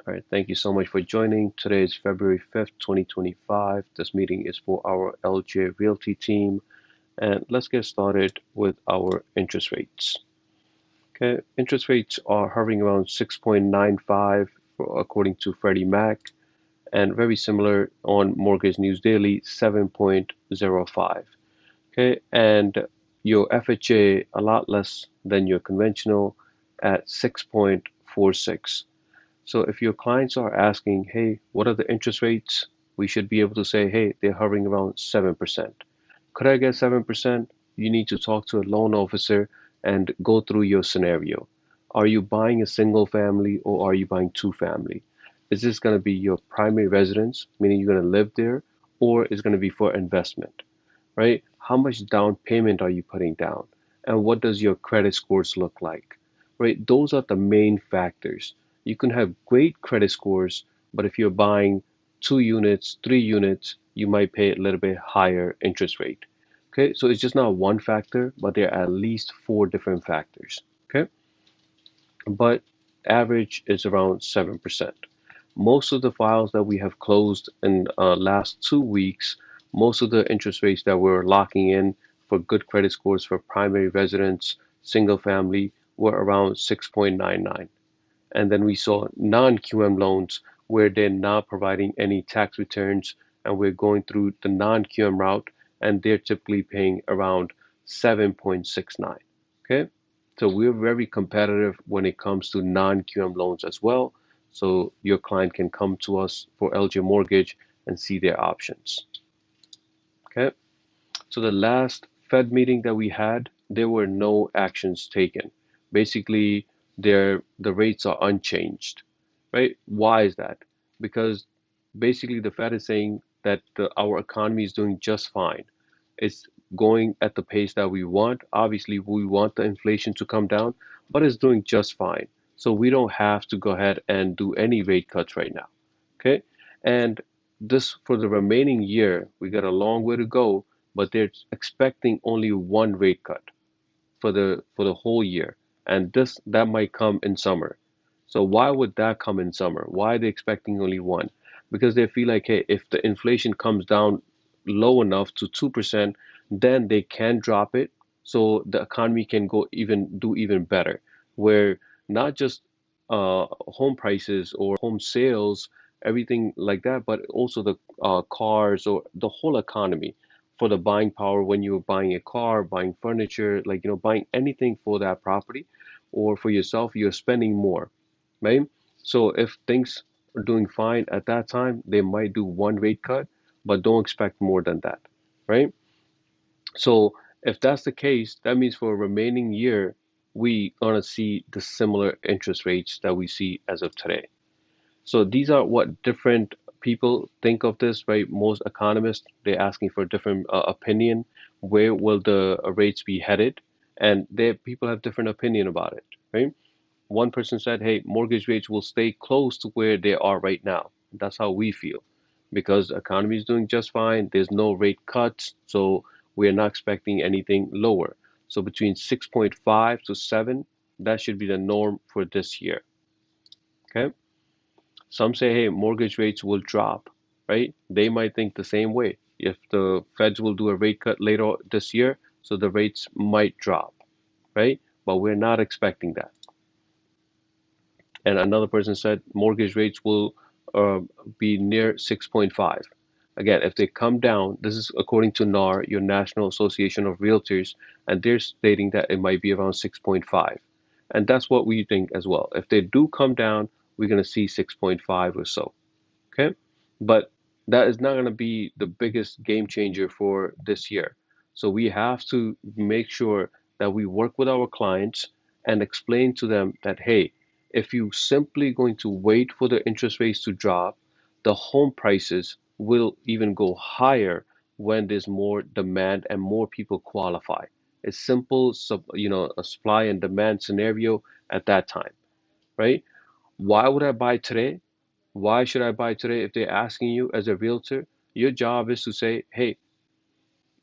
All right, thank you so much for joining. Today is February 5th, 2025. This meeting is for our LJ Realty team, and let's get started with our interest rates. Okay, interest rates are hovering around 6.95 according to Freddie Mac, and very similar on Mortgage News Daily, 7.05. Okay, and your FHA a lot less than your conventional at 6.46. So if your clients are asking, hey, what are the interest rates? We should be able to say, hey, they're hovering around 7%. Could I get 7%? You need to talk to a loan officer and go through your scenario. Are you buying a single family or are you buying two family? Is this going to be your primary residence, meaning you're going to live there, or is it going to be for investment, right? How much down payment are you putting down? And what does your credit scores look like, right? Those are the main factors. You can have great credit scores, but if you're buying 2 units, 3 units, you might pay a little bit higher interest rate. Okay, so it's just not one factor, but there are at least four different factors. Okay, but average is around 7%. Most of the files that we have closed in last 2 weeks, most of the interest rates that we're locking in for good credit scores for primary residence, single family, were around 6.99. And then we saw non-QM loans where they're not providing any tax returns and we're going through the non-QM route and they're typically paying around 7.69. Okay, so we're very competitive when it comes to non-QM loans as well. So your client can come to us for LJ Mortgage and see their options. Okay, so the last Fed meeting that we had, there were no actions taken. Basically, the rates are unchanged, right? Why is that? Because basically the Fed is saying that our economy is doing just fine. It's going at the pace that we want. Obviously, we want the inflation to come down, but it's doing just fine. So we don't have to go ahead and do any rate cuts right now. Okay? And this for the remaining year, we got a long way to go, but they're expecting only one rate cut for the whole year. And this that might come in summer. So why would that come in summer? Why are they expecting only one? Because they feel like, hey, if the inflation comes down low enough to 2%, then they can drop it so the economy can go even do even better. Where not just home prices or home sales, everything like that, but also the cars or the whole economy for the buying power when you're buying a car, buying furniture, like buying anything for that property or for yourself, you're spending more, right? So if things are doing fine at that time, they might do one rate cut, but don't expect more than that, right? So if that's the case, that means for a remaining year, we gonna see the similar interest rates that we see as of today. So these are what different people think of this, right? Most economists, they're asking for a different opinion. Where will the rates be headed? And people have different opinion about it, right? One person said, hey, mortgage rates will stay close to where they are right now. That's how we feel because the economy is doing just fine. There's no rate cuts, so we're not expecting anything lower. So between 6.5 to 7, that should be the norm for this year. Okay. Some say, hey, mortgage rates will drop, right? They might think the same way. If the Feds will do a rate cut later this year, so the rates might drop, right? But we're not expecting that. And another person said mortgage rates will uh, be near 6.5. Again, if they come down, this is according to NAR, your National Association of Realtors, and they're stating that it might be around 6.5. And that's what we think as well. If they do come down, we're going to see 6.5 or so. Okay. But that is not going to be the biggest game changer for this year. So we have to make sure that we work with our clients and explain to them that, hey, if you simply going to wait for the interest rates to drop, the home prices will even go higher when there's more demand and more people qualify. It's simple, a supply and demand scenario at that time, right? Why would I buy today? Why should I buy today? If they're asking you as a realtor, your job is to say, hey,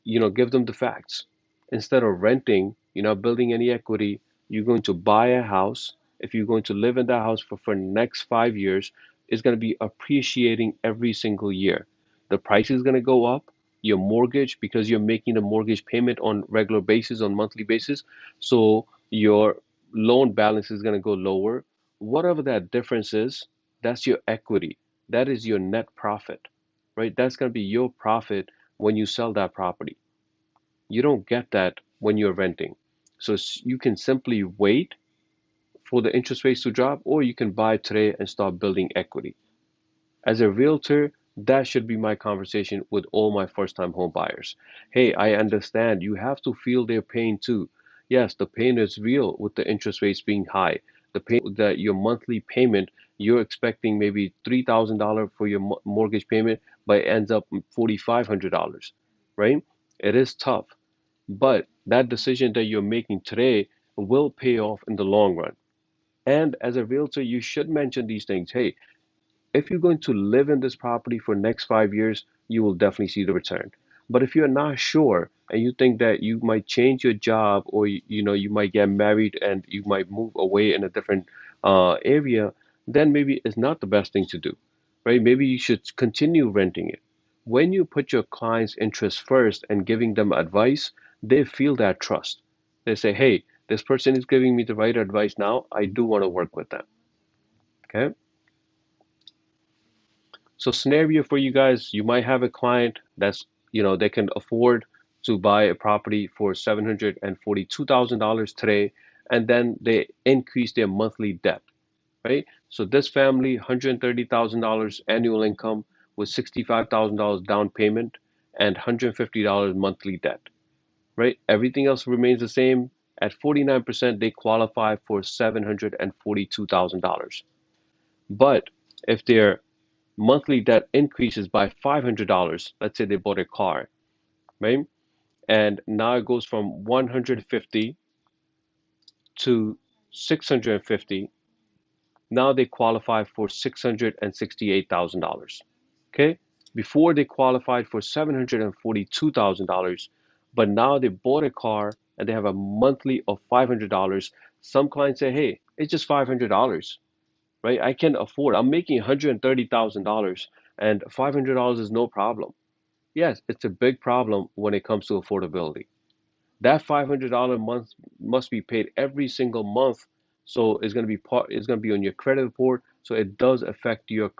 give them the facts. Instead of renting, you're not building any equity, you're going to buy a house. If you're going to live in that house for the next 5 years, is going to be appreciating every single year. The price is going to go up. Your mortgage, because you're making a mortgage payment on regular basis, on monthly basis, so your loan balance is going to go lower. Whatever that difference is, that's your equity. That is your net profit, right? That's going to be your profit when you sell that property. You don't get that when you're renting. So you can simply wait for the interest rates to drop, or you can buy today and start building equity. As a realtor, that should be my conversation with all my first time home buyers. Hey, I understand you have to feel their pain too. Yes, the pain is real with the interest rates being high. The pain that your monthly payment, you're expecting maybe $3,000 for your mortgage payment, but it ends up $4,500, right? It is tough, but that decision that you're making today will pay off in the long run. And as a realtor, you should mention these things. Hey, if you're going to live in this property for next 5 years, you will definitely see the return. But if you're not sure and you think that you might change your job, or you might get married and you might move away in a different area, then maybe it's not the best thing to do, right? Maybe you should continue renting it. When you put your client's interest first and giving them advice, they feel that trust. They say, hey, this person is giving me the right advice now. I do want to work with them. Okay. So scenario for you guys, you might have a client that's, they can afford to buy a property for $742,000 today, and then they increase their monthly debt, right? So this family, $130,000 annual income with $65,000 down payment and $150 monthly debt, right? Everything else remains the same. At 49%, they qualify for $742,000. But if their monthly debt increases by $500. Let's say they bought a car, right? And now it goes from 150 to 650. Now they qualify for $668,000. Okay? Before they qualified for $742,000, but now they bought a car and they have a monthly of $500. Some clients say, hey, it's just $500, right? I can afford. I'm making $130,000 and $500 is no problem. Yes, it's a big problem when it comes to affordability. That $500 month must be paid every single month, so it's going to be on your credit report. So it does affect your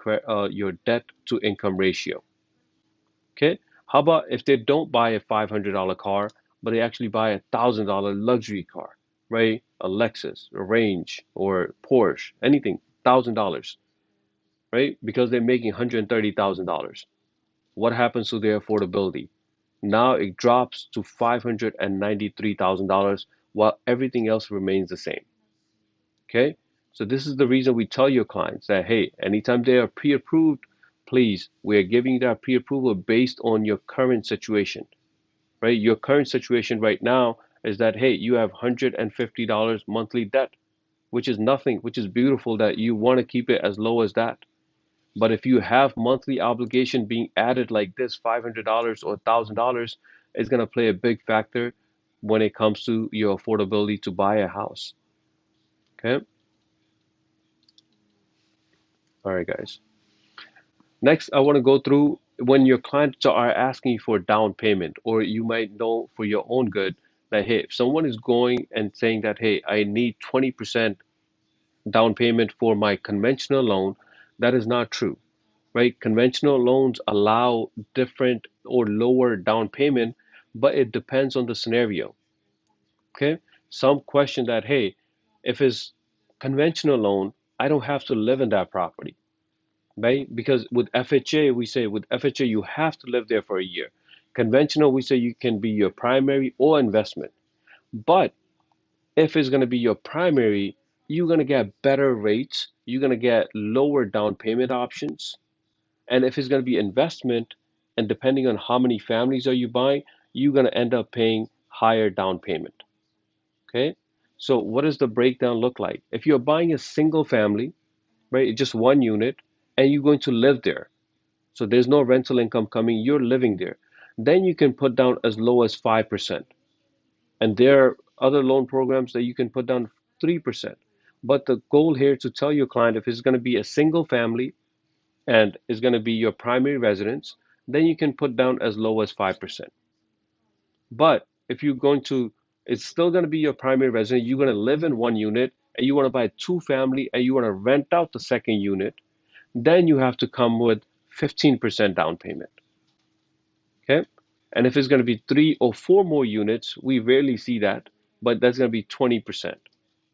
debt to income ratio. Okay, how about if they don't buy a $500 car, but they actually buy $1,000 luxury car, right? A Lexus, a Range, or Porsche, anything, $1,000, right? Because they're making $130,000. What happens to their affordability? Now it drops to $593,000 while everything else remains the same. Okay? So this is the reason we tell your clients that, hey, anytime they are pre-approved, please, we are giving you that pre-approval based on your current situation, right? Your current situation right now is that, hey, you have $150 monthly debt, which is nothing, which is beautiful that you want to keep it as low as that. But if you have monthly obligation being added like this, $500 or $1,000, it's going to play a big factor when it comes to your affordability to buy a house. Okay. All right, guys. Next, I want to go through when your clients are asking you for down payment, or you might know for your own good that, hey, if someone is going and saying that, hey, I need 20% down payment for my conventional loan, that is not true, right? Conventional loans allow different or lower down payment, but it depends on the scenario. Okay. Some question that, hey, if it's conventional loan, I don't have to live in that property, right? Because with FHA, we say with FHA, you have to live there for a year. Conventional, we say you can be your primary or investment. But if it's going to be your primary, you're going to get better rates. You're going to get lower down payment options. And if it's going to be investment, and depending on how many families are you buying, you're going to end up paying higher down payment. Okay. So what does the breakdown look like? If you're buying a single family, right, just one unit, and you're going to live there, so there's no rental income coming, you're living there, then you can put down as low as 5%. And there are other loan programs that you can put down 3%. But the goal here to tell your client if it's going to be a single family, and is going to be your primary residence, then you can put down as low as 5%. But if you're going to, it's still going to be your primary residence. You're going to live in one unit and you want to buy two family and you want to rent out the second unit, then you have to come with 15% down payment. Okay. And if it's going to be three or four more units, we rarely see that, but that's going to be 20%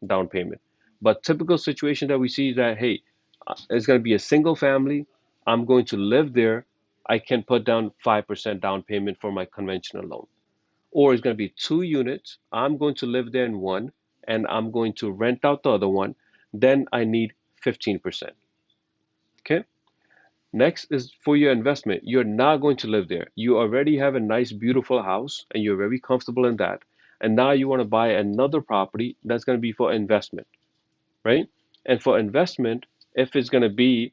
down payment. But typical situation that we see is that, hey, it's going to be a single family. I'm going to live there. I can put down 5% down payment for my conventional loan. Or it's going to be two units. I'm going to live there in one and I'm going to rent out the other one. Then I need 15%. Okay. Next is for your investment. You're not going to live there. You already have a nice, beautiful house and you're very comfortable in that. And now you want to buy another property that's going to be for investment, right? And for investment, if it's going to be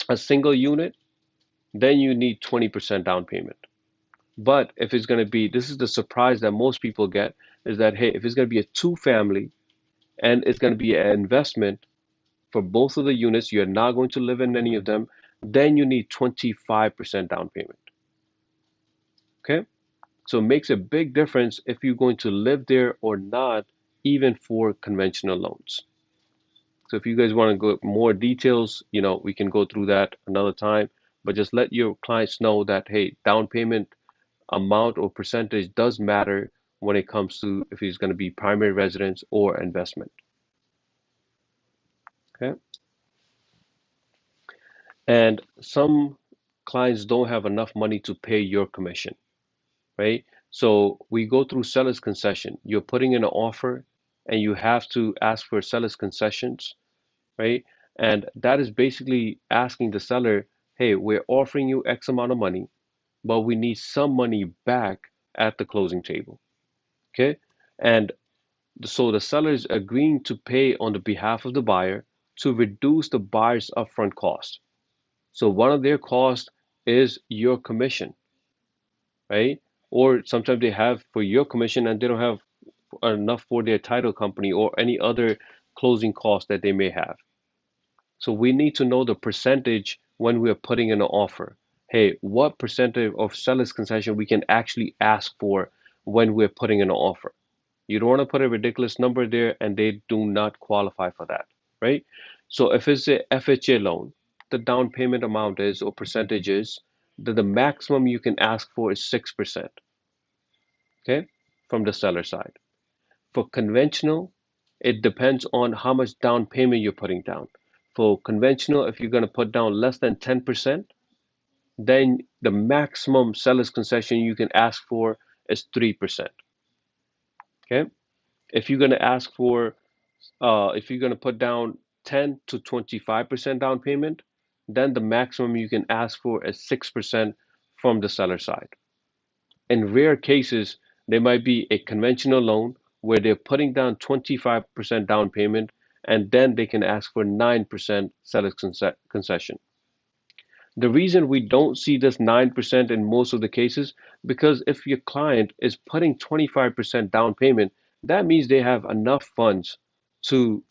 a single unit, then you need 20% down payment. But if it's going to be, this is the surprise that most people get, is that, hey, if it's going to be a two family and it's going to be an investment for both of the units, you're not going to live in any of them, then you need 25% down payment. Okay? So it makes a big difference if you're going to live there or not, even for conventional loans. So if you guys want to go more details, we can go through that another time, but just let your clients know that, hey, down payment amount or percentage does matter when it comes to if it's going to be primary residence or investment. Okay. And some clients don't have enough money to pay your commission, right? So we go through seller's concession. You're putting in an offer and you have to ask for seller's concessions, right? And that is basically asking the seller, hey, we're offering you X amount of money, but we need some money back at the closing table. Okay. And so the seller is agreeing to pay on the behalf of the buyer to reduce the buyer's upfront cost. So one of their costs is your commission, right? Or sometimes they have for your commission and they don't have enough for their title company or any other closing costs that they may have. So we need to know the percentage when we are putting in an offer. Hey, what percentage of seller's concession we can actually ask for when we're putting in an offer? You don't want to put a ridiculous number there and they do not qualify for that, right? So if it's a FHA loan, the down payment amount is or percentage is the maximum you can ask for is 6%, okay, from the seller side. For conventional, it depends on how much down payment you're putting down. For conventional, if you're going to put down less than 10%, then the maximum seller's concession you can ask for is 3%. Okay. If you're going to ask for, if you're going to put down 10 to 25% down payment, then the maximum you can ask for is 6% from the seller side. In rare cases, there might be a conventional loan where they're putting down 25% down payment and then they can ask for 9% seller's concession. The reason we don't see this 9% in most of the cases, because if your client is putting 25% down payment, that means they have enough funds to,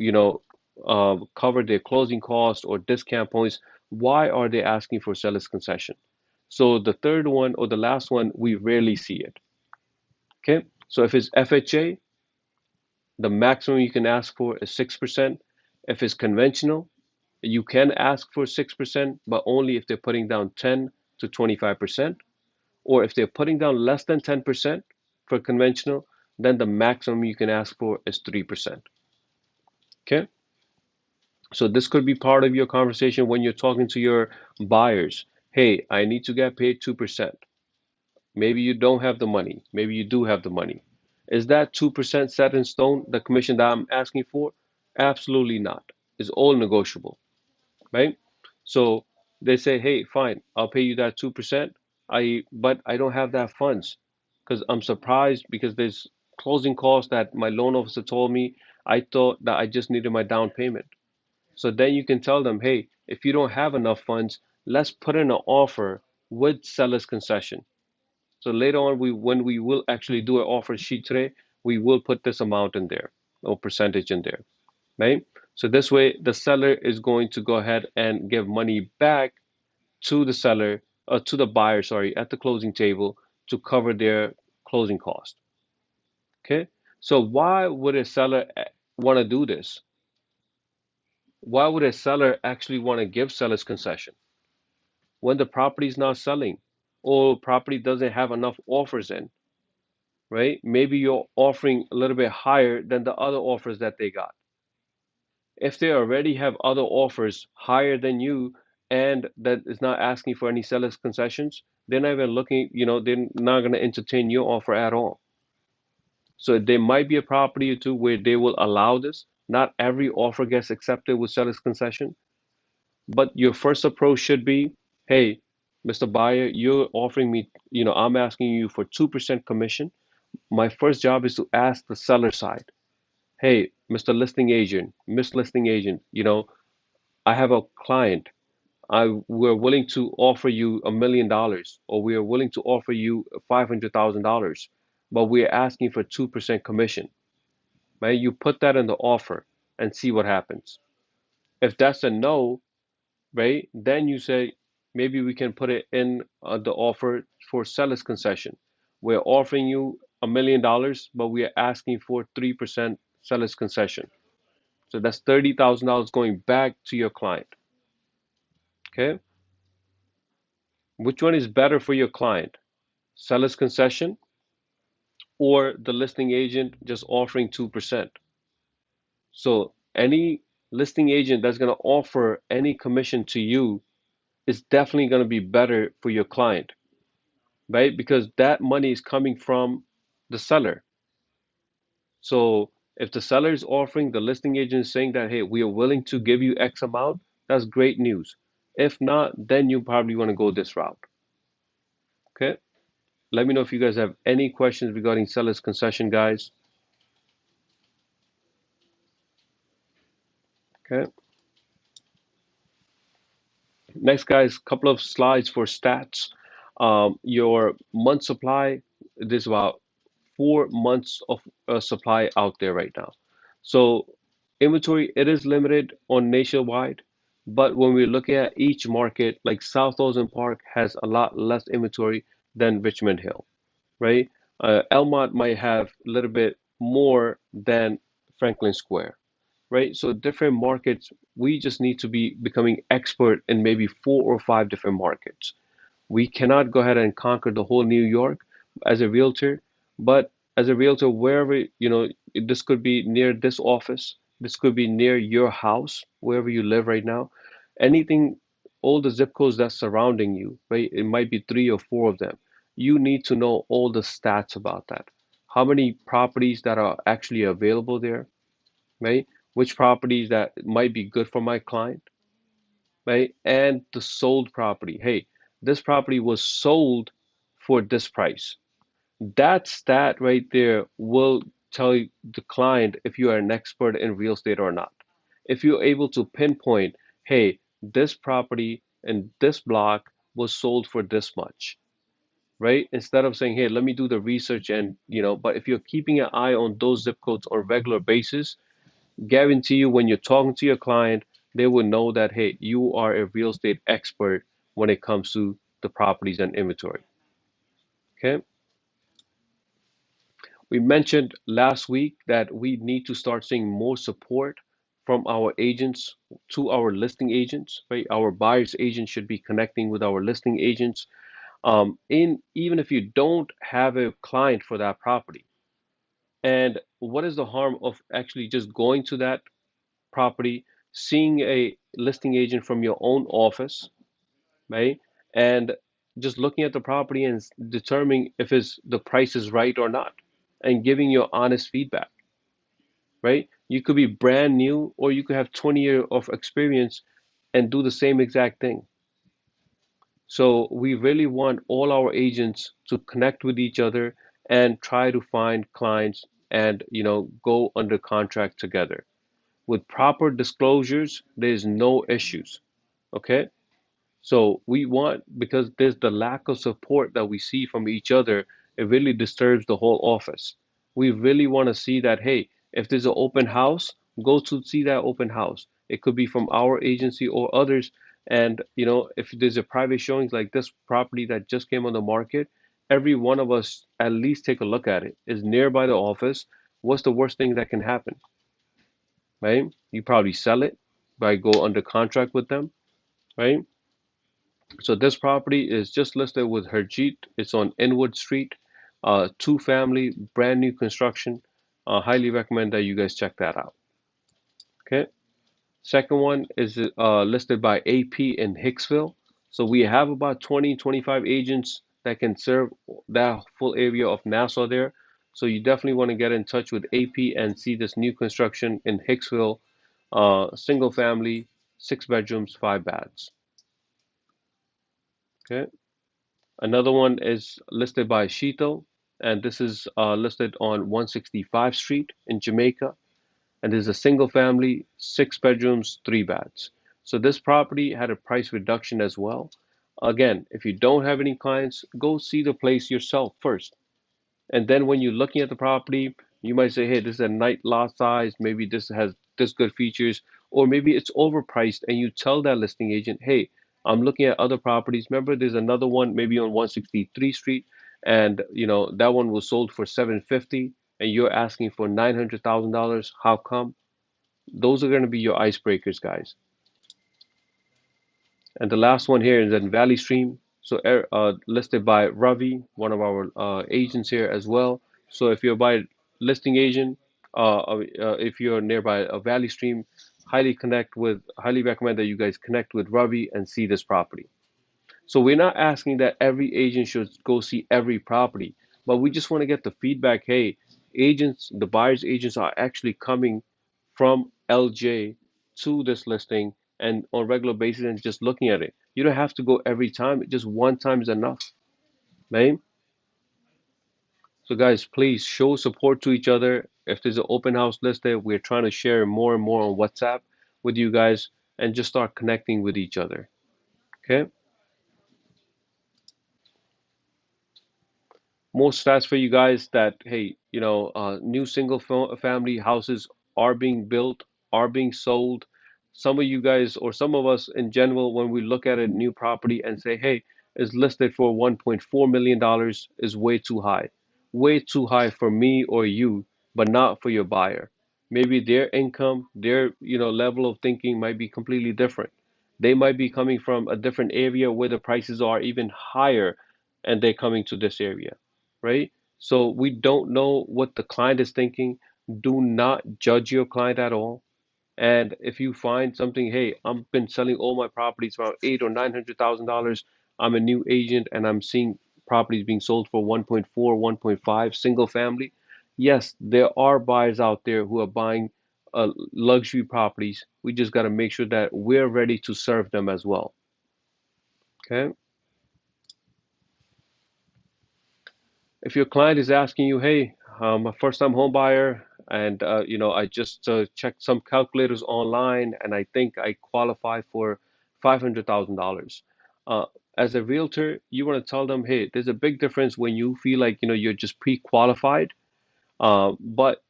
cover their closing costs or discount points. Why are they asking for seller's concession? So the third one or the last one, we rarely see it. Okay, so if it's FHA, the maximum you can ask for is 6%. If it's conventional, you can ask for 6%, but only if they're putting down 10 to 25%. Or if they're putting down less than 10% for conventional, then the maximum you can ask for is 3%. Okay, so this could be part of your conversation when you're talking to your buyers. Hey, I need to get paid 2%. Maybe you don't have the money. Maybe you do have the money. Is that 2% set in stone, the commission that I'm asking for? Absolutely not. It's all negotiable, right? So they say, hey, fine, I'll pay you that 2%. But I don't have that funds because I'm surprised because there's closing costs that my loan officer told me. I thought that I just needed my down payment. So then you can tell them, hey, if you don't have enough funds, let's put in an offer with seller's concession. So later on, when we will actually do an offer sheet today, we will put this amount in there or percentage in there, right? So this way, the seller is going to go ahead and give money back to the seller, to the buyer, sorry, at the closing table to cover their closing cost. Okay. So why would a seller want to do this? Why would a seller actually want to give seller's concession when the property is not selling or property doesn't have enough offers in, right? Maybe you're offering a little bit higher than the other offers that they got. If they already have other offers higher than you and that is not asking for any seller's concessions, they're not even looking, they're not going to entertain your offer at all. So there might be a property or two where they will allow this. Not every offer gets accepted with seller's concession, but your first approach should be, hey, Mr. Buyer, you're offering me, I'm asking you for 2% commission. My first job is to ask the seller side, hey, Mr. Listing Agent, Miss Listing Agent, I have a client. We're willing to offer you $1 million, or we are willing to offer you $500,000, but we're asking for 2% commission. Right? You put that in the offer and see what happens. If that's a no, right, then you say maybe we can put it in the offer for seller's concession. We're offering you $1 million, but we are asking for 3% seller's concession. So that's $30,000 going back to your client. Okay, which one is better for your client? Seller's concession or the listing agent just offering 2%? So any listing agent that's going to offer any commission to you is definitely going to be better for your client, right? Because that money is coming from the seller. So if the seller is offering, the listing agent is saying that, hey, we are willing to give you X amount, that's great news. If not, then you probably want to go this route. Okay. Let me know if you guys have any questions regarding seller's concession, guys. Okay. Next, guys, couple of slides for stats. Your month supply, there's about 4 months of supply out there right now. So inventory, it is limited on nationwide, but when we look at each market, like South Ozone Park has a lot less inventory than Richmond Hill, right? Elmont might have a little bit more than Franklin Square, right? So different markets, we just need to be becoming expert in maybe 4 or 5 different markets. We cannot go ahead and conquer the whole New York as a realtor, but as a realtor, wherever, this could be near this office, this could be near your house, wherever you live right now, anything, all the zip codes that's surrounding you, right? It might be 3 or 4 of them. You need to know all the stats about that. How many properties that are actually available there, right? Which properties that might be good for my client, right? And the sold property. Hey, this property was sold for this price. That stat right there will tell the client if you are an expert in real estate or not. If you're able to pinpoint, hey, this property and this block was sold for this much, right? Instead of saying, hey, let me do the research and, but if you're keeping an eye on those zip codes on a regular basis, guarantee you when you're talking to your client, they will know that, hey, you are a real estate expert when it comes to the properties and inventory. Okay. We mentioned last week that we need to start seeing more support from our agents to our listing agents, right? Our buyer's agent should be connecting with our listing agents. In even if you don't have a client for that property. And what is the harm of actually just going to that property, seeing a listing agent from your own office, right? And just looking at the property and determining if the price is right or not, and giving your honest feedback, right? You could be brand new, or you could have 20 years of experience and do the same exact thing. So we really want all our agents to connect with each other and try to find clients and go under contract together. With proper disclosures, there's no issues. Okay? So we want, because there's the lack of support that we see from each other, it really disturbs the whole office. We really want to see that, hey, if there's an open house, Go to see that open house. It could be from our agency or others. And if there's a private showings like this property that just came on the market, every one of us at least take a look at it. Is nearby the office. What's the worst thing that can happen, right? You probably sell it by go under contract with them, right? So this property is just listed with Herjeet. It's on Inwood Street, two family, brand new construction. Highly recommend that you guys check that out. Okay. Second one is listed by AP in Hicksville. So we have about 20, 25 agents that can serve that full area of Nassau there. So you definitely want to get in touch with AP and see this new construction in Hicksville, single family, 6 bedrooms, 5 baths. Okay. Another one is listed by Shito, and this is listed on 165th Street in Jamaica. And there's a single family, 6 bedrooms, 3 baths. So this property had a price reduction as well. Again, if you don't have any clients, go see the place yourself first. And then when you're looking at the property, you might say, hey, this is a nice lot size. Maybe this has this good features, or maybe it's overpriced. And you tell that listing agent, hey, I'm looking at other properties. Remember, there's another one maybe on 163 Street, and that one was sold for 750, and you're asking for $900,000. How come? Those are going to be your icebreakers, guys. And the last one here is in Valley Stream. So listed by Ravi, one of our agents here as well. So if you're by listing agent, if you're nearby a Valley Stream, highly recommend that you guys connect with Ravi and see this property. So we're not asking that every agent should go see every property, but we just want to get the feedback. Hey, the buyer's agents are actually coming from LJ to this listing and on regular basis and just looking at it. You don't have to go every time. Just one time is enough, right? So guys, please show support to each other. If there's an open house listed, we're trying to share more and more on WhatsApp with you guys and just start connecting with each other. Okay? More stats for you guys that hey, new family houses are being built, are being sold. Some of you guys or some of us in general, when we look at a new property and say, hey, it's listed for $1.4 million is way too high for me or you, but not for your buyer. Maybe their income, their level of thinking might be completely different. They might be coming from a different area where the prices are even higher, and they're coming to this area, right? So we don't know what the client is thinking. Do not judge your client at all. And if you find something, hey, I've been selling all my properties for $800,000 or $900,000. I'm a new agent and I'm seeing properties being sold for 1.4, 1.5, single family. Yes, there are buyers out there who are buying luxury properties. We just got to make sure that we're ready to serve them as well. Okay. If your client is asking you, hey, I'm a first-time home buyer, and I just checked some calculators online, and I think I qualify for $500,000. Uh, as a realtor, you want to tell them, hey, there's a big difference when you feel like you're just pre-qualified, but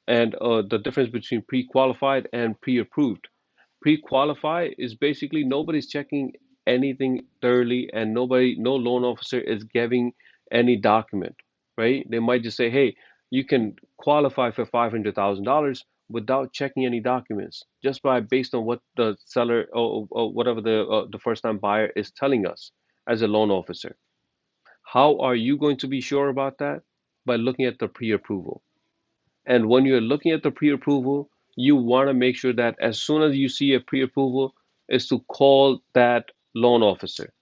and the difference between pre-qualified and pre-approved. Pre-qualify is basically nobody's checking anything thoroughly, and no loan officer is giving any document, right? They might just say, hey, you can qualify for $500,000 without checking any documents, just by based on what the seller or whatever the first-time buyer is telling us as a loan officer. How are you going to be sure about that? By looking at the pre-approval. And when you're looking at the pre-approval, you want to make sure that as soon as you see a pre-approval, is to call that loan officer.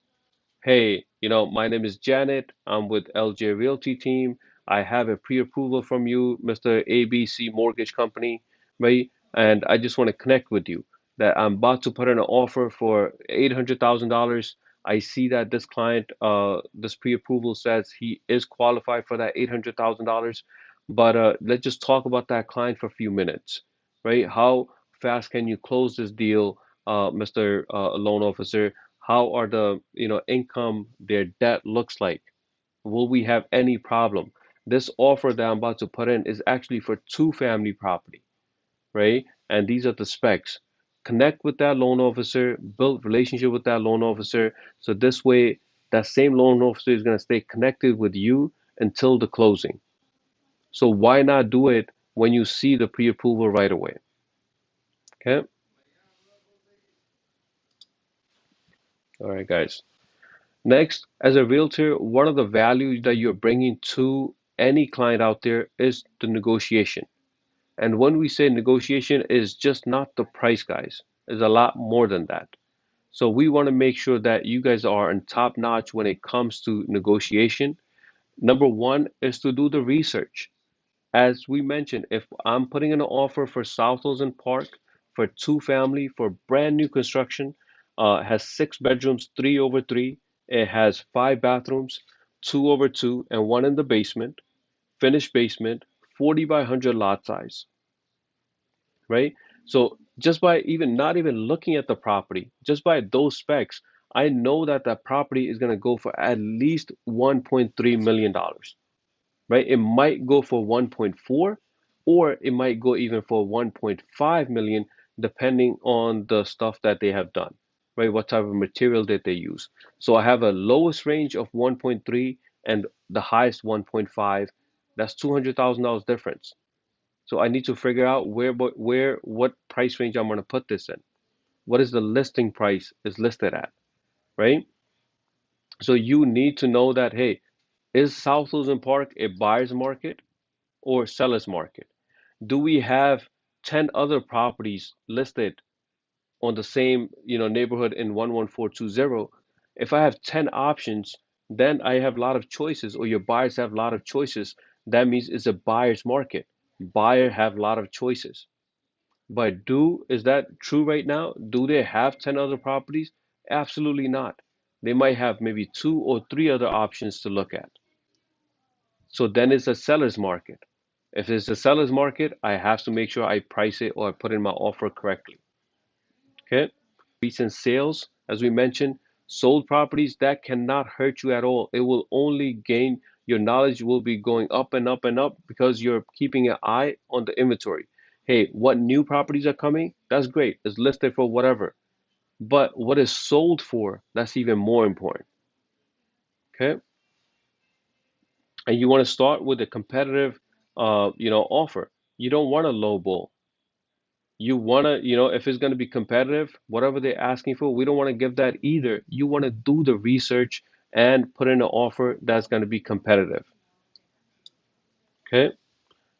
Hey, my name is Janet. I'm with LJ Realty Team. I have a pre-approval from you, Mr. ABC Mortgage Company, right? And I just want to connect with you that I'm about to put in an offer for $800,000. I see that this client, this pre-approval says he is qualified for that $800,000. But let's just talk about that client for a few minutes, right? How fast can you close this deal, Mr. Loan Officer? How are the income, their debt looks like? Will we have any problem? This offer that I'm about to put in is actually for two family property. right? And these are the specs. Connect with that loan officer, build relationship with that loan officer. So this way, that same loan officer is going to stay connected with you until the closing. So why not do it when you see the pre-approval right away? Okay. All right, guys. Next, as a realtor, one of the values that you're bringing to any client out there is the negotiation. And when we say negotiation is just not the price, guys. It's a lot more than that. So we want to make sure that you guys are on top notch when it comes to negotiation. Number one is to do the research. As we mentioned, if I'm putting in an offer for South Wilson Park for two family for brand new construction, has six bedrooms, three over three. It has five bathrooms, two over two, and one in the basement, finished basement, 40 by 100 lot size, right? So just by even not even looking at the property, just by those specs, I know that that property is going to go for at least $1.3 million, right? It might go for 1.4 or it might go even for 1.5 million depending on the stuff that they have done, right? What type of material that they use. So I have a lowest range of 1.3 and the highest 1.5. That's $200,000 difference. So I need to figure out what price range I'm going to put this in. What is the listing price is listed at, right? So you need to know that, hey, is South Luzon Park a buyer's market or seller's market? Do we have 10 other properties listed on the same, neighborhood in 11420? If I have 10 options, then I have a lot of choices, or your buyers have a lot of choices. That means it's a buyer's market. Buyer have a lot of choices. But is that true right now? Do they have 10 other properties? Absolutely not. They might have maybe two or three other options to look at. So then it's a seller's market. If it's a seller's market, I have to make sure I price it or I put in my offer correctly. Okay. Recent sales, as we mentioned, sold properties that cannot hurt you at all. It will only gain your knowledge will be going up and up and up because you're keeping an eye on the inventory. Hey, what new properties are coming? That's great. It's listed for whatever. But what is sold for? That's even more important. Okay. And you want to start with a competitive, offer. You don't want a low ball. You want to, if it's going to be competitive, whatever they're asking for, we don't want to give that either. You want to do the research and put in an offer that's going to be competitive. Okay.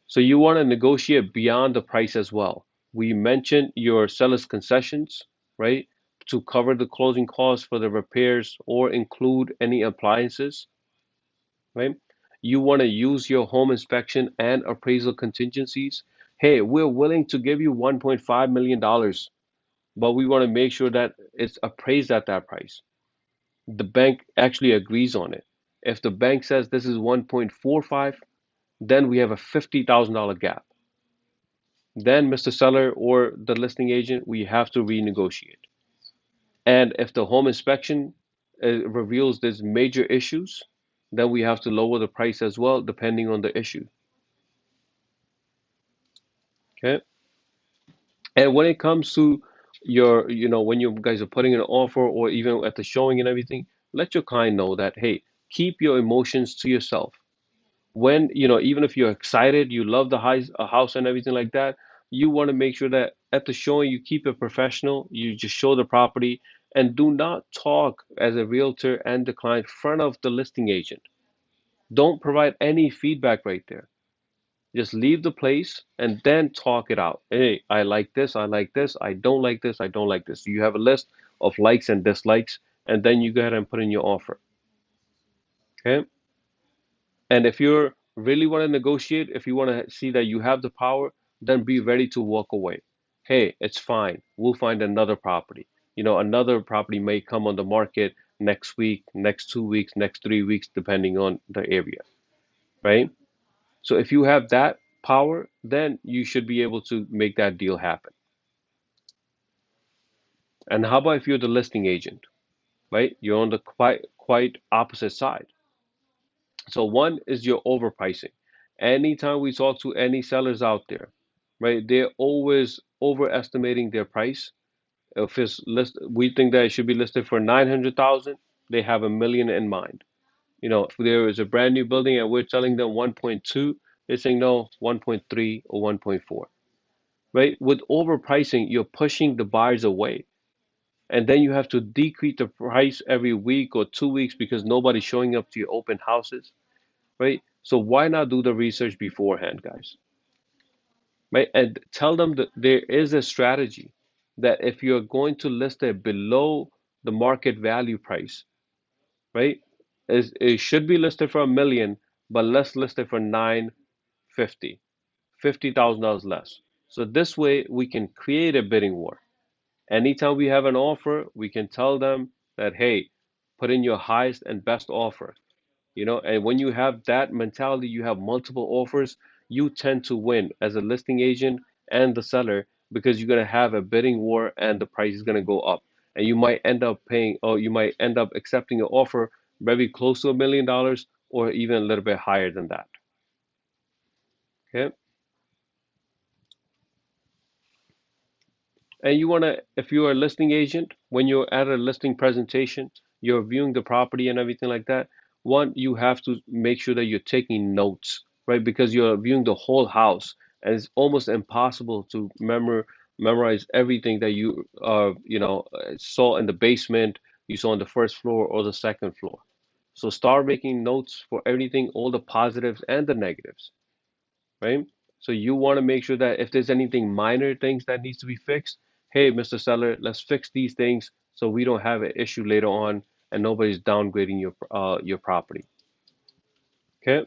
So you want to negotiate beyond the price as well. We mentioned your seller's concessions, right? To cover the closing costs for the repairs or include any appliances, right? You want to use your home inspection and appraisal contingencies. Hey, we're willing to give you $1.5 million, but we want to make sure that it's appraised at that price. The bank actually agrees on it. If the bank says this is 1.45, then we have a $50,000 gap. Then, Mr. Seller or the listing agent, we have to renegotiate. And if the home inspection reveals there's major issues, then we have to lower the price as well, depending on the issue. Okay. And when it comes to when you guys are putting an offer or even at the showing and everything, let your client know that, hey, keep your emotions to yourself. When, even if you're excited, you love the house and everything like that, you want to make sure that at the showing you keep it professional, you just show the property and do not talk as a realtor and the client in front of the listing agent. Don't provide any feedback right there. Just leave the place and then talk it out. Hey, I like this, I like this, I don't like this, I don't like this. You have a list of likes and dislikes, and then you go ahead and put in your offer. Okay? And if you're really want to negotiate, if you want to see that you have the power, then be ready to walk away. Hey, it's fine. We'll find another property. Another property may come on the market next week, next 2 weeks, next 3 weeks, depending on the area, right? So if you have that power, then you should be able to make that deal happen. And how about if you're the listing agent, right? You're on the quite opposite side. So one is your overpricing. Anytime we talk to any sellers out there, right? They're always overestimating their price. If it's list, we think that it should be listed for 900,000, they have a million in mind. If there is a brand new building and we're telling them 1.2, they're saying no, 1.3 or 1.4, right? With overpricing, you're pushing the buyers away. And then you have to decrease the price every week or 2 weeks because nobody's showing up to your open houses, right? So why not do the research beforehand, guys? Right? And tell them that there is a strategy that if you're going to list it below the market value price, right? It should be listed for a million, but let's list it for 950, $50,000 less. So this way we can create a bidding war. Anytime we have an offer, we can tell them that, hey, put in your highest and best offer. And when you have that mentality, you have multiple offers, you tend to win as a listing agent and the seller because you're going to have a bidding war and the price is going to go up. And you might end up paying, or you might end up accepting an offer very close to $1 million or even a little bit higher than that. Okay. And you want to, if you're a listing agent, when you're at a listing presentation, you're viewing the property and everything like that. One, you have to make sure that you're taking notes, right? Because you're viewing the whole house, and it's almost impossible to memorize everything that you saw in the basement, you saw on the first floor or the second floor. So start making notes for everything, all the positives and the negatives, right? So you want to make sure that if there's anything minor things that needs to be fixed, hey, Mr. Seller, let's fix these things so we don't have an issue later on and nobody's downgrading your property. Okay?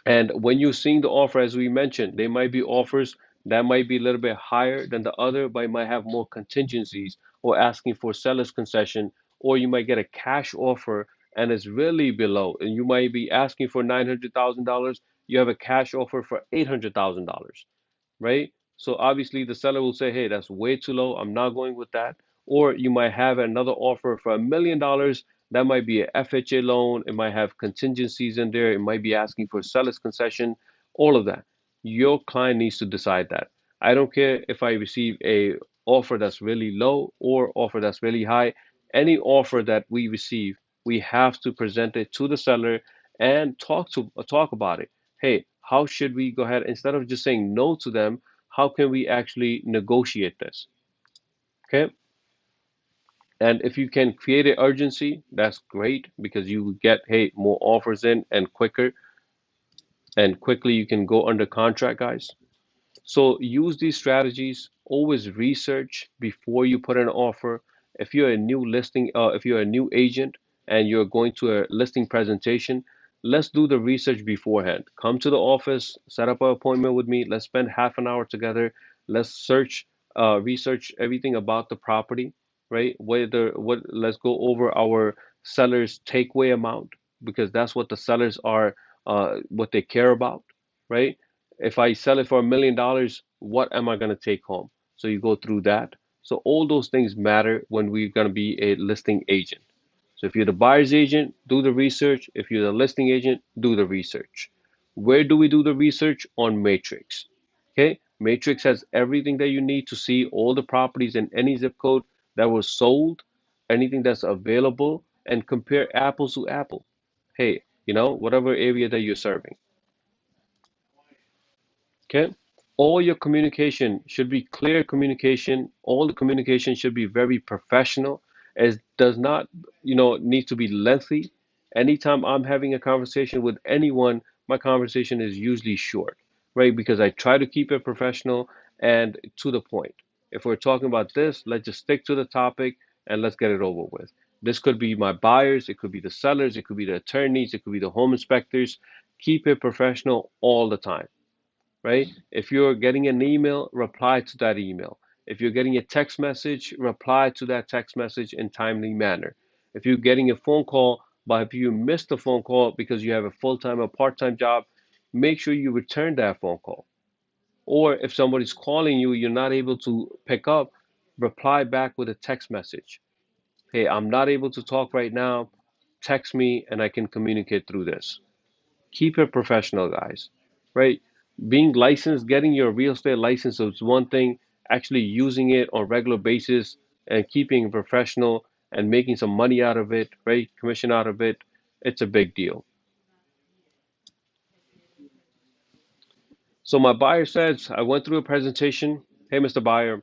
And when you're seeing the offer, as we mentioned, there might be offers that might be a little bit higher than the other, but it might have more contingencies or asking for seller's concession, or you might get a cash offer and it's really below, and you might be asking for $900,000. You have a cash offer for $800,000, right? So obviously the seller will say, hey, that's way too low. I'm not going with that. Or you might have another offer for $1 million. That might be a FHA loan. It might have contingencies in there. It might be asking for a seller's concession, all of that. Your client needs to decide that. I don't care if I receive a offer that's really low or offer that's really high. Any offer that we receive, we have to present it to the seller and talk about it. Hey, how should we go ahead instead of just saying no to them? How can we actually negotiate this? Okay. And if you can create an urgency, that's great because you get, hey, more offers in and quicker and quickly you can go under contract, guys. So use these strategies. Always research before you put an offer. If you're a new agent and you're going to a listing presentation, let's do the research beforehand. Come to the office, set up an appointment with me. Let's spend half an hour together. Let's research everything about the property, right? Let's go over our seller's takeaway amount because that's what the sellers are, what they care about, right? If I sell it for $1 million, what am I going to take home? So you go through that. So all those things matter when we're going to be a listing agent. So if you're the buyer's agent, do the research. If you're the listing agent, do the research. Where do we do the research? On Matrix. Okay, Matrix has everything that you need to see all the properties in any zip code that were sold, anything that's available, and compare apples to apple. Hey, whatever area that you're serving. Okay. All your communication should be clear communication. All the communication should be very professional. It does not, need to be lengthy. Anytime I'm having a conversation with anyone, my conversation is usually short, right? Because I try to keep it professional and to the point. If we're talking about this, let's just stick to the topic and let's get it over with. This could be my buyers, it could be the sellers, it could be the attorneys, it could be the home inspectors. Keep it professional all the time, right? If you're getting an email, reply to that email. If you're getting a text message, reply to that text message in timely manner. If you're getting a phone call, but if you missed a phone call because you have a full-time or part-time job, make sure you return that phone call. Or if somebody's calling you, you're not able to pick up, reply back with a text message. Hey, I'm not able to talk right now. Text me and I can communicate through this. Keep it professional, guys, right? Being licensed, getting your real estate license is one thing. Actually using it on a regular basis and keeping it professional and making some money out of it, right? Commission out of it, it's a big deal. So my buyer says, I went through a presentation. Hey, Mr. Buyer,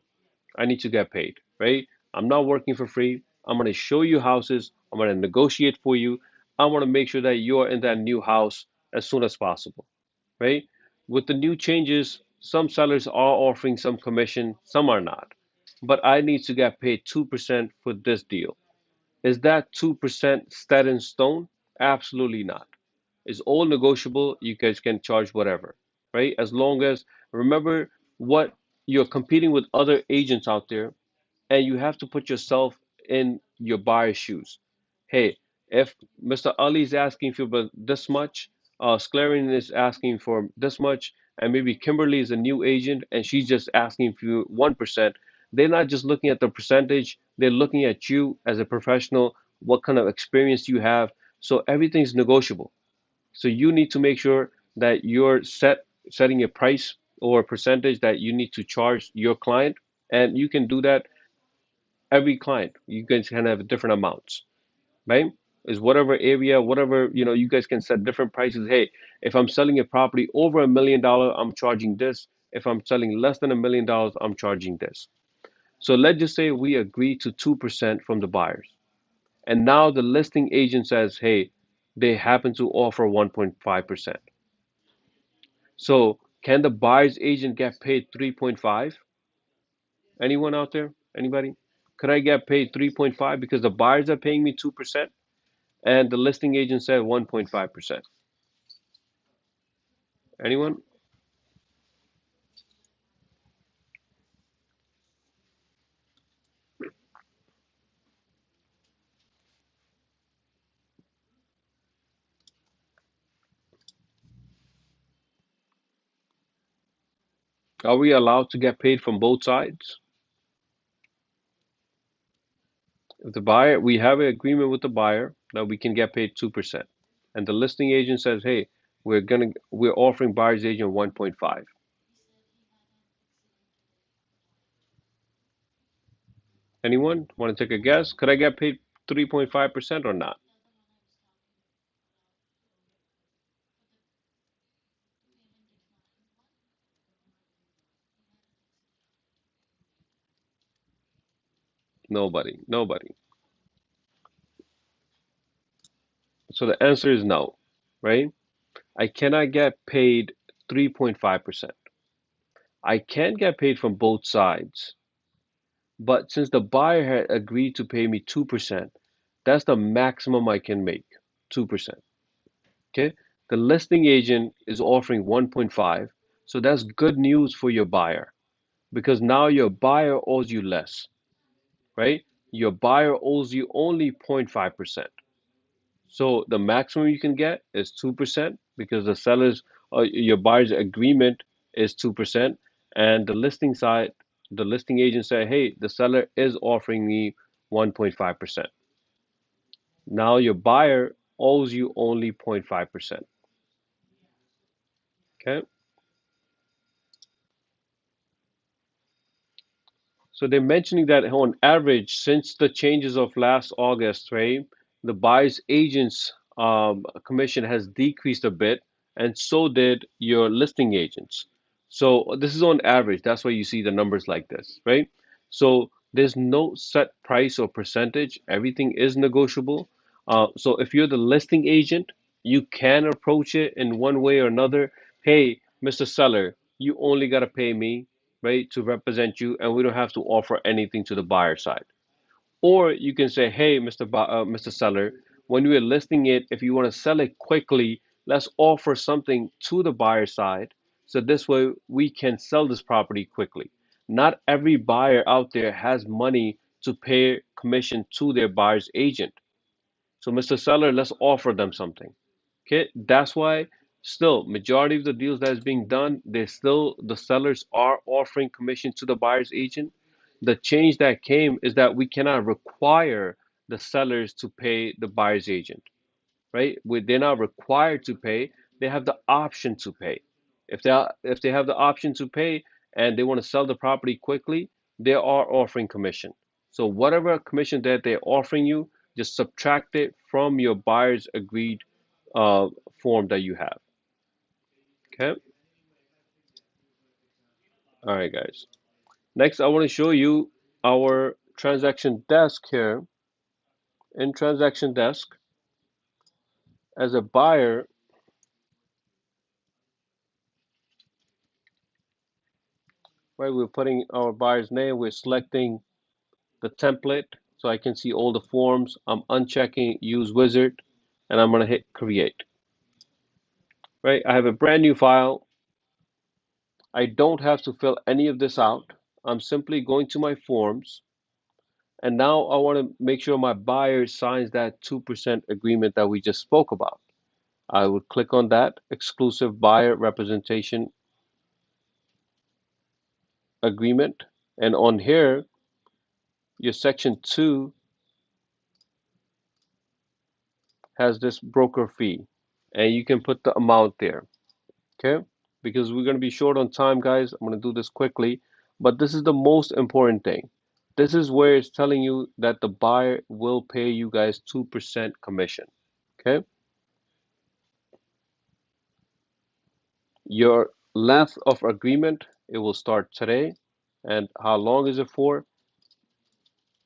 I need to get paid, right? I'm not working for free. I'm going to show you houses. I'm going to negotiate for you. I want to make sure that you're in that new house as soon as possible, right? With the new changes, some sellers are offering some commission, some are not. But I need to get paid 2% for this deal. Is that 2% set in stone? Absolutely not. It's all negotiable. You guys can charge whatever, right? As long as, remember what, you're competing with other agents out there, and you have to put yourself in your buyer's shoes. Hey, if Mr. Ali is asking for this much, Sclarion is asking for this much, and maybe Kimberly is a new agent and she's just asking for 1%, they're not just looking at the percentage, they're looking at you as a professional, what kind of experience you have. So everything's negotiable. So you need to make sure that you're setting a price or a percentage that you need to charge your client, and you can do that every client. You guys can have different amounts, right? Is whatever area, whatever, you guys can set different prices. Hey, if I'm selling a property over $1 million, I'm charging this. If I'm selling less than $1 million, I'm charging this. So let's just say we agree to 2% from the buyers. And now the listing agent says, hey, they happen to offer 1.5%. So can the buyer's agent get paid 3.5? Anyone out there? Anybody? Could I get paid 3.5 because the buyers are paying me 2% and the listing agent said 1.5%? Anyone? Are we allowed to get paid from both sides? If the buyer, we have an agreement with the buyer that we can get paid 2%. And the listing agent says, hey, we're offering buyer's agent 1.5. Anyone want to take a guess? Could I get paid 3.5% or not? Nobody. Nobody. So the answer is no, right? I cannot get paid 3.5%. I can get paid from both sides, but since the buyer had agreed to pay me 2%, that's the maximum I can make, 2%. Okay? The listing agent is offering 1.5, so that's good news for your buyer because now your buyer owes you less, right? Your buyer owes you only 0.5%. So the maximum you can get is 2% because your buyer's agreement is 2%, and the listing agent said, hey, the seller is offering me 1.5%. Now your buyer owes you only 0.5%. Okay. So they're mentioning that on average, since the changes of last August, right, the buyer's agent's commission has decreased a bit, and so did your listing agents. So this is on average. That's why you see the numbers like this, right? So there's no set price or percentage. Everything is negotiable. So if you're the listing agent, you can approach it in one way or another. Hey, Mr. Seller, you only got to pay me, right, to represent you, and we don't have to offer anything to the buyer side. Or you can say, hey, Mr. Seller, when we are listing it, if you want to sell it quickly, let's offer something to the buyer side. So this way we can sell this property quickly. Not every buyer out there has money to pay commission to their buyer's agent. So Mr. Seller, let's offer them something. Okay, that's why still majority of the deals that is being done, they still the sellers are offering commission to the buyer's agent. The change that came is that we cannot require the sellers to pay the buyer's agent, right? They're not required to pay, they have the option to pay. If they have the option to pay and they want to sell the property quickly, they are offering commission. So whatever commission that they're offering you, just subtract it from your buyer's agreed uh, form that you have. Okay. All right, guys. Next, I want to show you our transaction desk here. In transaction desk, as a buyer, right, we're putting our buyer's name, we're selecting the template so I can see all the forms. I'm unchecking use wizard and I'm going to hit create. Right? I have a brand new file. I don't have to fill any of this out. I'm simply going to my forms and now I want to make sure my buyer signs that 2% agreement that we just spoke about. I would click on that exclusive buyer representation agreement, and on here your section 2 has this broker fee and you can put the amount there. Okay, because we're going to be short on time, guys. I'm going to do this quickly, but this is the most important thing. This is where it's telling you that the buyer will pay you guys 2% commission. Okay, your length of agreement, it will start today, and how long is it for?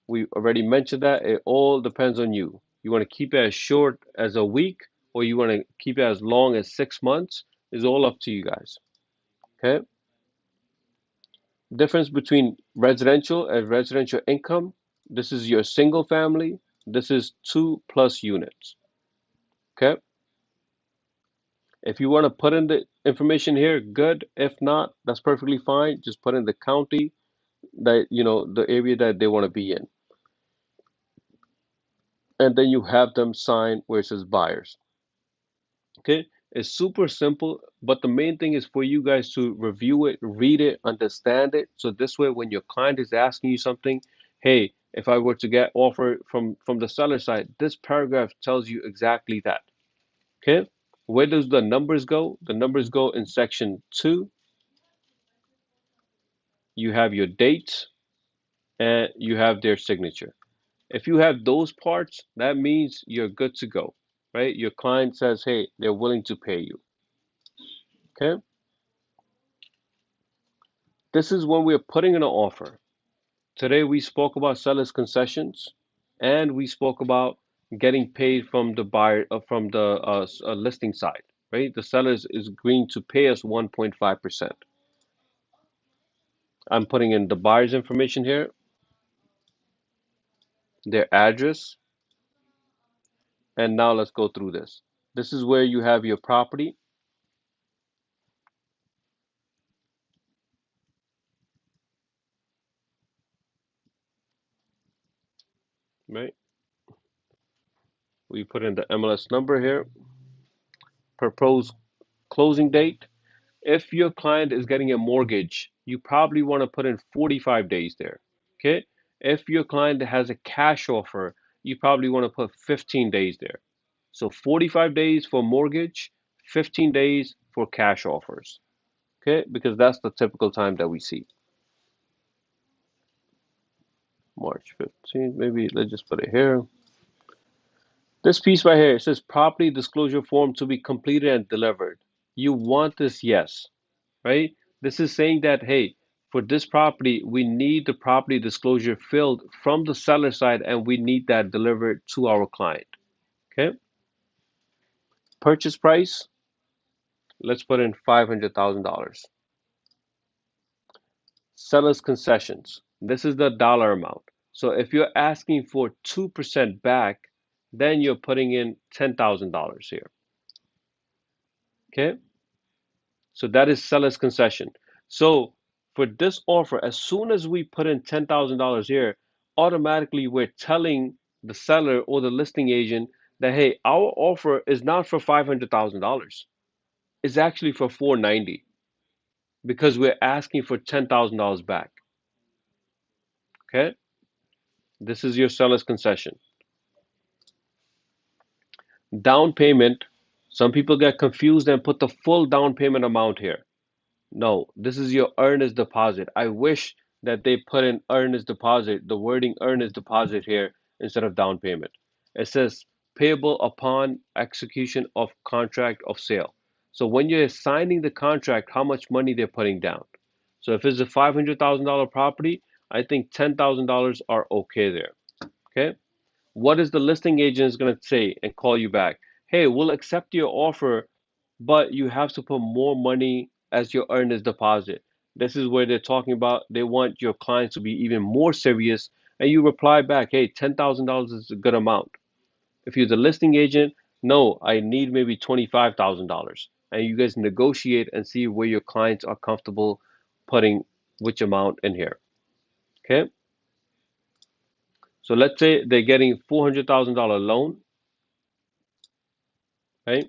We already mentioned that. It all depends on you. You want to keep it as short as a week, or you want to keep it as long as 6 months. Is all up to you guys. Okay. Difference between residential and residential income. This is your single family. This is 2+ units. Okay. If you want to put in the information here, good. If not, that's perfectly fine. Just put in the county that, the area that they want to be in. And then you have them sign where it says buyers. Okay. It's super simple, but the main thing is for you guys to review it, read it, understand it. So this way, when your client is asking you something, hey, if I were to get offer from the seller side, this paragraph tells you exactly that. Okay. Where does the numbers go? The numbers go in section 2. You have your dates and you have their signature. If you have those parts, that means you're good to go, right? Your client says, hey, they're willing to pay you. Okay. This is when we're putting in an offer. Today we spoke about seller's concessions and we spoke about getting paid from the buyer from the listing side, right? The seller is agreeing to pay us 1.5%. I'm putting in the buyer's information here, their address, and now let's go through this. This is where you have your property, right? We put in the MLS number here, proposed closing date. If your client is getting a mortgage, you probably want to put in 45 days there. Okay. If your client has a cash offer, you probably want to put 15 days there. So 45 days for mortgage, 15 days for cash offers. Okay. Because that's the typical time that we see. March 15th, maybe let's just put it here. This piece right here, it says property disclosure form to be completed and delivered. You want this, yes, right? This is saying that, hey, for this property, we need the property disclosure filled from the seller side and we need that delivered to our client. Okay. Purchase price, let's put in $500,000. Seller's concessions, this is the dollar amount. So if you're asking for 2% back, then you're putting in $10,000 here. Okay. So that is seller's concession. So for this offer, as soon as we put in $10,000 here, automatically we're telling the seller or the listing agent that, hey, our offer is not for $500,000. It's actually for 490 because we're asking for $10,000 back. Okay. This is your seller's concession. Down payment. Some people get confused and put the full down payment amount here. No, this is your earnest deposit. I wish that they put in earnest deposit, the wording earnest deposit here instead of down payment. It says payable upon execution of contract of sale. So when you're signing the contract, how much money they're putting down. So if it's a $500,000 property, I think $10,000 are okay there. Okay. What is the listing agent going to say and call you back? Hey, we'll accept your offer, but you have to put more money as your earnest deposit. This is where they're talking about they want your clients to be even more serious, and you reply back, hey, $10,000 is a good amount. If you're the listing agent, no, I need maybe $25,000. And you guys negotiate and see where your clients are comfortable putting which amount in here. Okay? So let's say they're getting $400,000 loan, right?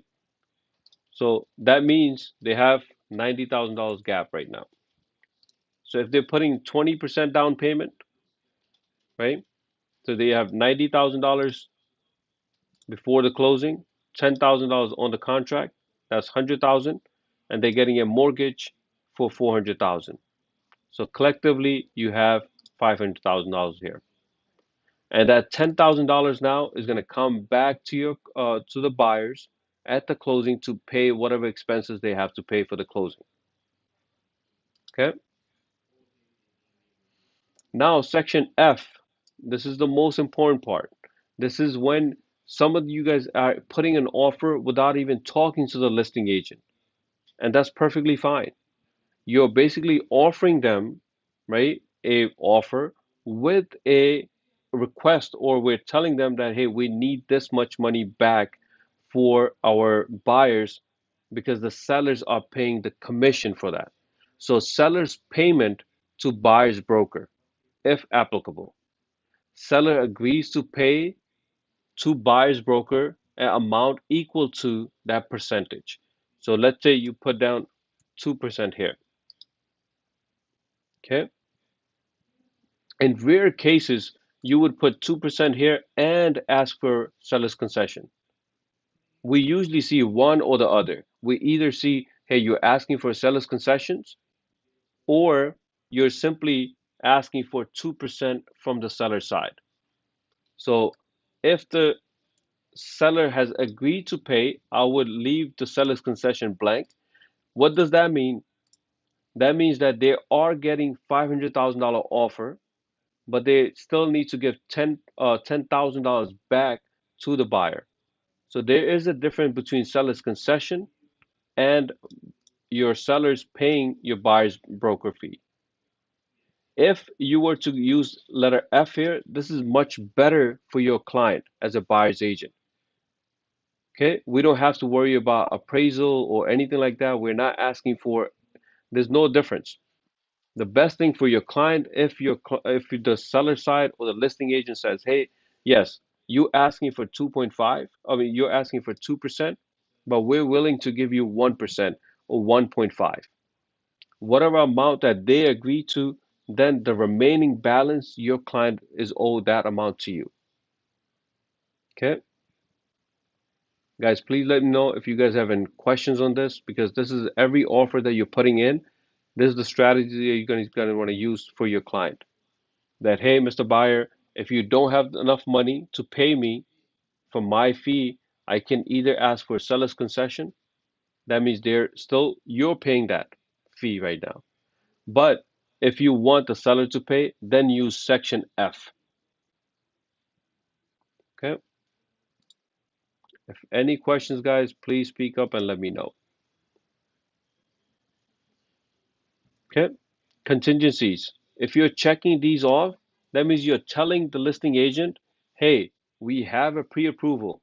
So that means they have $90,000 gap right now. So if they're putting 20% down payment, right? So they have $90,000 before the closing, $10,000 on the contract, that's 100,000, and they're getting a mortgage for 400,000. So collectively, you have $500,000 here. And that $10,000 now is going to come back to your to the buyers at the closing to pay whatever expenses they have to pay for the closing. Okay? Now, section F, this is the most important part. This is when some of you guys are putting an offer without even talking to the listing agent, and that's perfectly fine. You're basically offering them, right, a offer with a request, or we're telling them that, hey, we need this much money back for our buyers because the sellers are paying the commission for that. So seller's payment to buyer's broker, if applicable. Seller agrees to pay to buyer's broker an amount equal to that percentage. So let's say you put down 2% here. Okay. In rare cases, you would put 2% here and ask for seller's concession. We usually see one or the other. We either see, hey, you're asking for seller's concessions, or you're simply asking for 2% from the seller side. So if the seller has agreed to pay, I would leave the seller's concession blank. What does that mean? That means that they are getting $500,000 offer, but they still need to give $10,000 back to the buyer. So there is a difference between seller's concession and your seller's paying your buyer's broker fee. If you were to use letter F here, this is much better for your client as a buyer's agent. Okay, we don't have to worry about appraisal or anything like that. We're not asking for, there's no difference. The best thing for your client, if the seller side or the listing agent says, hey, yes, you asking for 2.5, I mean, you're asking for 2%, but we're willing to give you 1% or 1.5. Whatever amount that they agree to, then the remaining balance, your client is owed that amount to you. Okay? Guys, please let me know if you guys have any questions on this, because this is every offer that you're putting in. This is the strategy that you're going to want to use for your client. That, hey, Mr. Buyer, if you don't have enough money to pay me for my fee, I can either ask for a seller's concession. That means you're paying that fee right now. But if you want the seller to pay, then use section F. Okay? If any questions, guys, please speak up and let me know. Okay? Contingencies. If you're checking these off, that means you're telling the listing agent, hey, we have a pre-approval,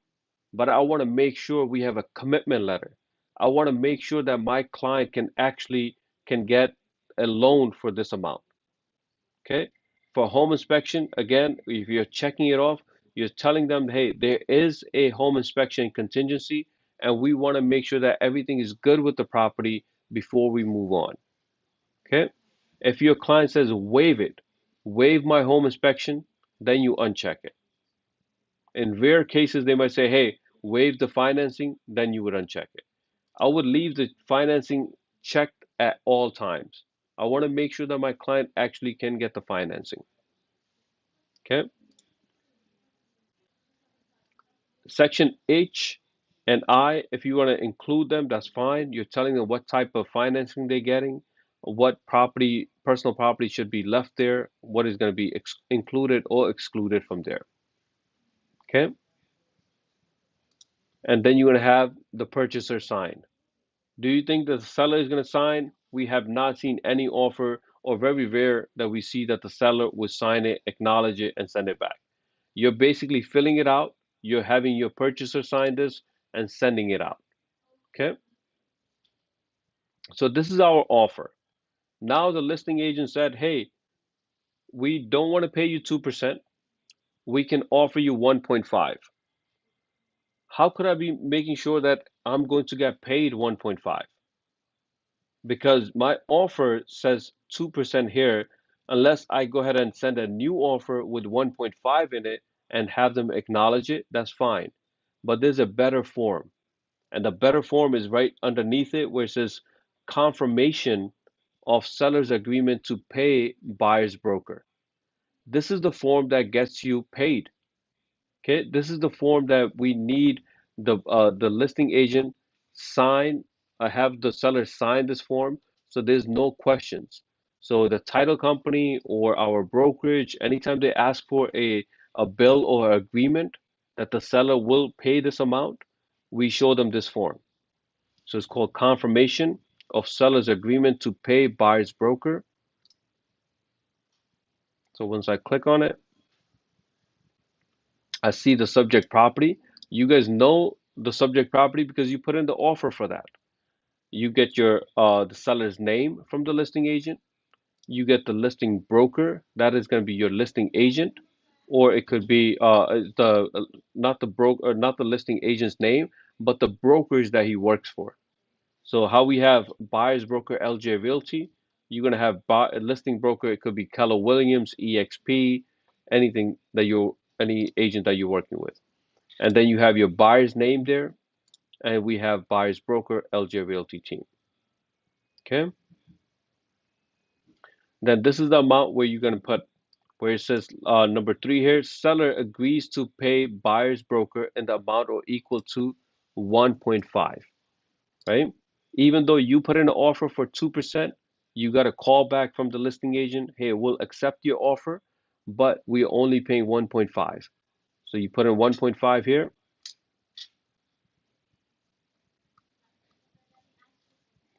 but I want to make sure we have a commitment letter. I want to make sure that my client can get a loan for this amount. Okay? For home inspection, again, if you're checking it off, you're telling them, hey, there is a home inspection contingency, and we want to make sure that everything is good with the property before we move on. Okay? If your client says waive it, waive my home inspection, then you uncheck it. In rare cases, they might say, hey, waive the financing, then you would uncheck it. I would leave the financing checked at all times. I want to make sure that my client actually can get the financing. Okay. Section H and I, if you want to include them, that's fine. You're telling them what type of financing they're getting, what property, personal property should be left there, what is going to be included or excluded from there. Okay. And then you're going to have the purchaser sign. Do you think the seller is going to sign? We have not seen any offer, or very rare that we see that the seller would sign it, acknowledge it, and send it back. You're basically filling it out. You're having your purchaser sign this and sending it out. Okay. So this is our offer. Now the listing agent said, hey, we don't want to pay you 2%. We can offer you 1.5. How could I be making sure that I'm going to get paid 1.5? Because my offer says 2% here, unless I go ahead and send a new offer with 1.5 in it and have them acknowledge it, that's fine. But there's a better form. And the better form is right underneath it where it says confirmation of seller's agreement to pay buyer's broker. This is the form that gets you paid. Okay, this is the form that we need the listing agent sign. Have the seller sign this form, so there's no questions. So the title company or our brokerage, anytime they ask for a bill or agreement that the seller will pay this amount, we show them this form. So it's called confirmation of seller's agreement to pay buyer's broker. So once I click on it, I see the subject property. You guys know the subject property because you put in the offer for that. You get your the seller's name from the listing agent. You get the listing broker. That is going to be your listing agent, or it could be the not the broker, not the listing agent's name, but the brokerage that he works for. So how we have buyer's broker LJ Realty, you're gonna have a listing broker. It could be Keller Williams, EXP, anything that you any agent that you're working with. And then you have your buyer's name there, and we have buyer's broker LJ Realty Team. Okay. Then this is the amount where you're gonna put where it says number 3 here, seller agrees to pay buyer's broker in the amount or equal to 1.5. Right? Even though you put in an offer for 2%, you got a call back from the listing agent, hey, we'll accept your offer, but we're only paying 1.5. So you put in 1.5 here,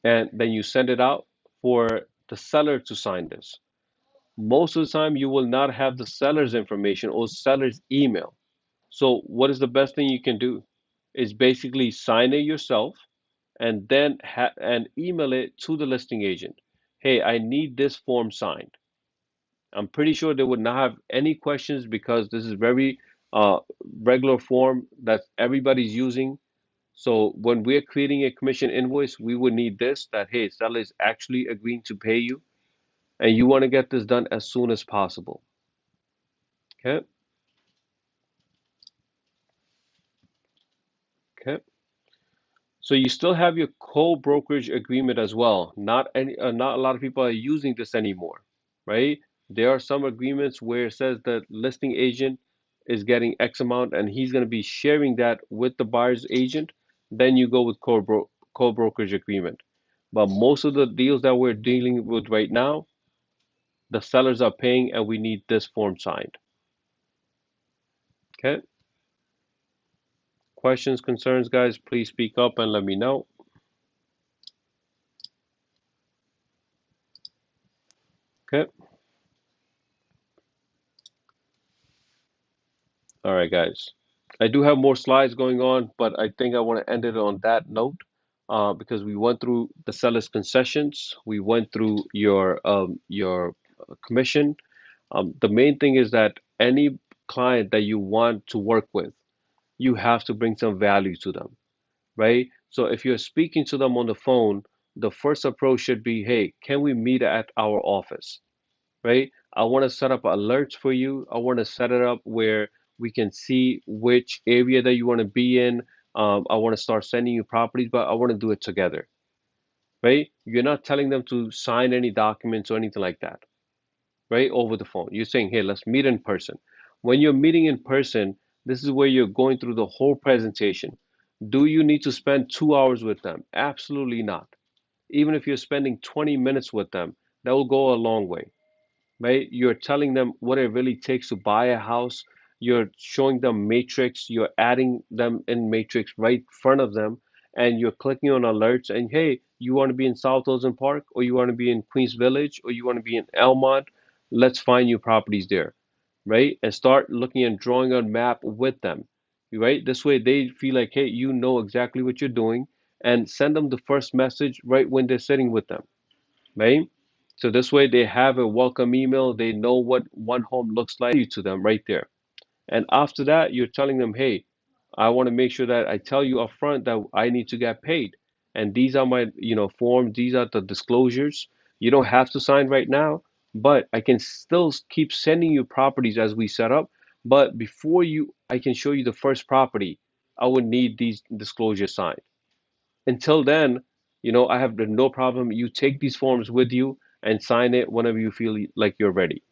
and then you send it out for the seller to sign this. Most of the time, you will not have the seller's information or seller's email. So what is the best thing you can do? Is basically sign it yourself and then and email it to the listing agent. Hey, I need this form signed. I'm pretty sure they would not have any questions because this is very uh, regular form that everybody's using. So when we're creating a commission invoice, we would need this that, hey, seller is actually agreeing to pay you and you want to get this done as soon as possible. Okay. Okay. So you still have your co-brokerage agreement as well. Not a lot of people are using this anymore, right? There are some agreements where it says that listing agent is getting X amount and he's going to be sharing that with the buyer's agent. Then you go with co-brokerage agreement. But most of the deals that we're dealing with right now, the sellers are paying and we need this form signed. Okay? Questions, concerns, guys, please speak up and let me know. Okay? All right, guys. I do have more slides going on, but I think I want to end it on that note because we went through the seller's concessions, we went through your commission. The main thing is that any client that you want to work with, you have to bring some value to them, right? So if you're speaking to them on the phone, the first approach should be, hey, can we meet at our office? Right? I want to set up alerts for you. I want to set it up where we can see which area that you want to be in. I want to start sending you properties, but I want to do it together. right? You're not telling them to sign any documents or anything like that, right? Over the phone. You're saying, hey, let's meet in person. When you're meeting in person, this is where you're going through the whole presentation. Do you need to spend 2 hours with them? Absolutely not. Even if you're spending 20 minutes with them, that will go a long way, right? You're telling them what it really takes to buy a house. You're showing them matrix. You're adding them in matrix right in front of them, and you're clicking on alerts. And hey, you want to be in South Ocean Park, or you want to be in Queens Village, or you want to be in Elmont? Let's find you properties there, right? And start looking and drawing a map with them, right? This way they feel like, hey, you know exactly what you're doing, and send them the first message right when they're sitting with them, right? So this way they have a welcome email, they know what one home looks like to them right there. And after that, you're telling them, hey, I want to make sure that I tell you up front that I need to get paid. And these are my, forms, these are the disclosures. You don't have to sign right now, but I can still keep sending you properties as we set up. But before I can show you the first property, I would need these disclosures signed. Until then, I have no problem. You take these forms with you and sign it whenever you feel like you're ready.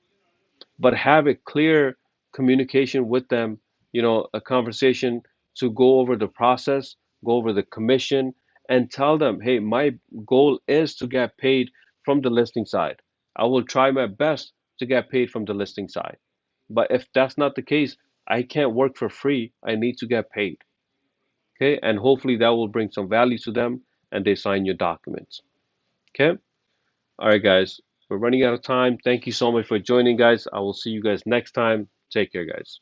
But have a clear communication with them, a conversation to go over the process, go over the commission, and tell them, hey, my goal is to get paid from the listing side. I will try my best to get paid from the listing side. But if that's not the case, I can't work for free. I need to get paid. Okay, and hopefully that will bring some value to them and they sign your documents. Okay, all right, guys, we're running out of time. Thank you so much for joining, guys. I will see you guys next time. Take care, guys.